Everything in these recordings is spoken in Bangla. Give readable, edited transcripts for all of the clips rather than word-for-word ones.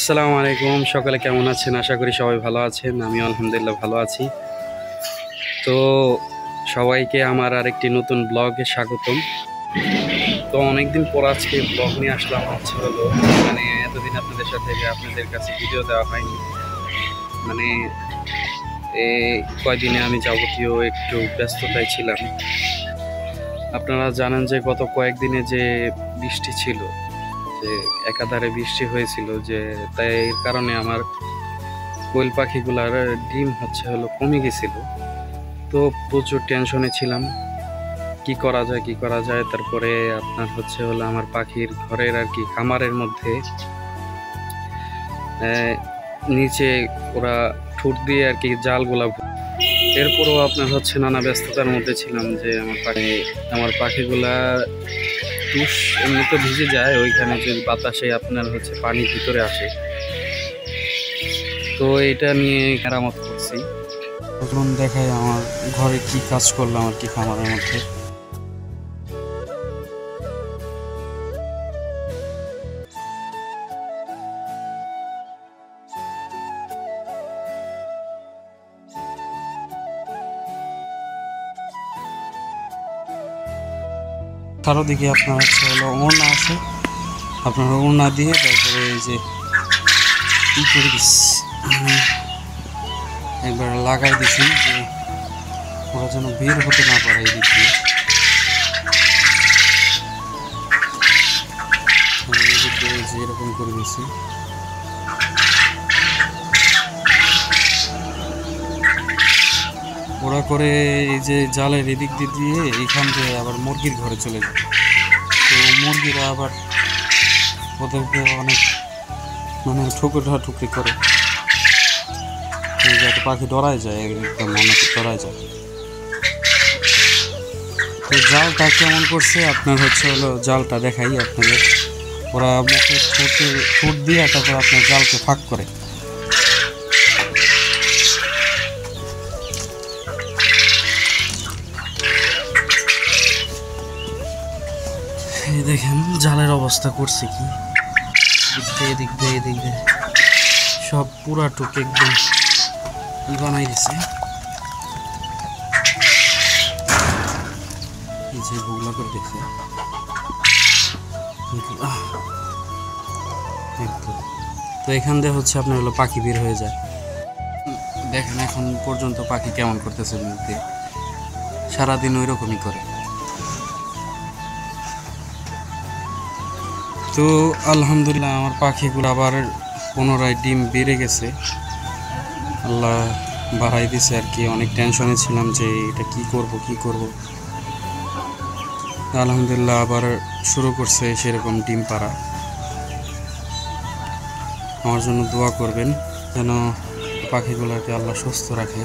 আসসালামু আলাইকুম। সকালে কেমন আছেন? আশা করি সবাই ভালো আছেন। আমি আলহামদুলিল্লাহ ভালো আছি। তো সবাইকে আমার আরেকটি নতুন ব্লগে স্বাগতম। তো অনেকদিন পর আজকে ব্লগ নিয়ে আসলাম। হলো এতদিন আপনাদের সাথে আপনাদের কাছে ভিডিও দেওয়া হয়নি। এই কয়দিনে আমি যাবতীয় একটু ব্যস্ততায় ছিলাম। আপনারা জানেন যে গত কয়েকদিনে যে বৃষ্টি ছিল, যে একাধারে বৃষ্টি হয়েছিল, যে তাই এর কারণে আমার কোয়েল পাখিগুলার ডিম কমে গেছিল। তো প্রচুর টেনশনে ছিলাম, কি করা যায়। তারপরে আপনার আমার পাখির ঘরের আর কি খামারের মধ্যে নিচে ওরা ঠোঁট দিয়ে আর কি জালগুলা, এরপরও আপনার নানা ব্যস্ততার মধ্যে ছিলাম যে আমার পাখিগুলা টুস এমনিতে ভিজে যায়, ওইখানে যে বাতাসে আপনার পানি ভিতরে আসে। তো এটা নিয়ে মেরামত করছি। এখন দেখাই আমার ঘরে কি কাজ করলাম আর কি খামারের মধ্যে। চারোদিকে আপনার ওড়না আছে, আপনার ওড়না দিয়ে তারপরে এই যে কি করে একবার লাগাই দিছি যে ওরা যেন বের হতে না পারে এই দিক দিয়ে। এরকম করে দিছি। ওরা করে এই যে জালের এদিক দিয়ে এইখান থেকে আবার মুরগির ঘরে চলে যায়। তো মুরগিরা আবার ওদেরকে অনেক ঠুকরি করে, যাতে পাখি ডরায় যায়, একদম অনেক ডরায় যায়। তো জালটা কেমন করছে আপনার জালটা দেখাই আপনাদের। ওরা মুখে ঠোঁট দিয়ে তারপর আপনার জালকে ফাঁক করে। এই দেখেন জালের অবস্থা করছে কি, এদিক দিয়ে সব পুরা টুক একদম বানাই দিছে। এই যে বুগলা করে দেখছে তো এখান দিয়ে আপনার পাখি বের হয়ে যায়। দেখেন এখন পর্যন্ত পাখি কেমন করতেছে, মধ্যে সারাদিন ওই রকমই করে। তো আলহামদুলিল্লাহ আমার পাখিগুলো আবার পুনরায় ডিম বেড়ে গেছে, আল্লাহ বাড়াই দিছে আর কি। অনেক টেনশনে ছিলাম যে এটা কি করব। আলহামদুলিল্লাহ আবার শুরু করছে সেরকম ডিম পাড়া। আমার জন্য দোয়া করবেন যেন পাখিগুলোকে আল্লাহ সুস্থ রাখে।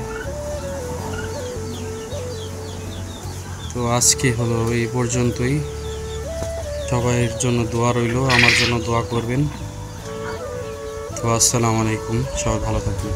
তো আজকে এই পর্যন্তই। সবাইয়ের জন্য দোয়া রইল, আমার জন্য দোয়া করবেন। তো আসসালামু আলাইকুম, সবাই ভালো থাকবেন।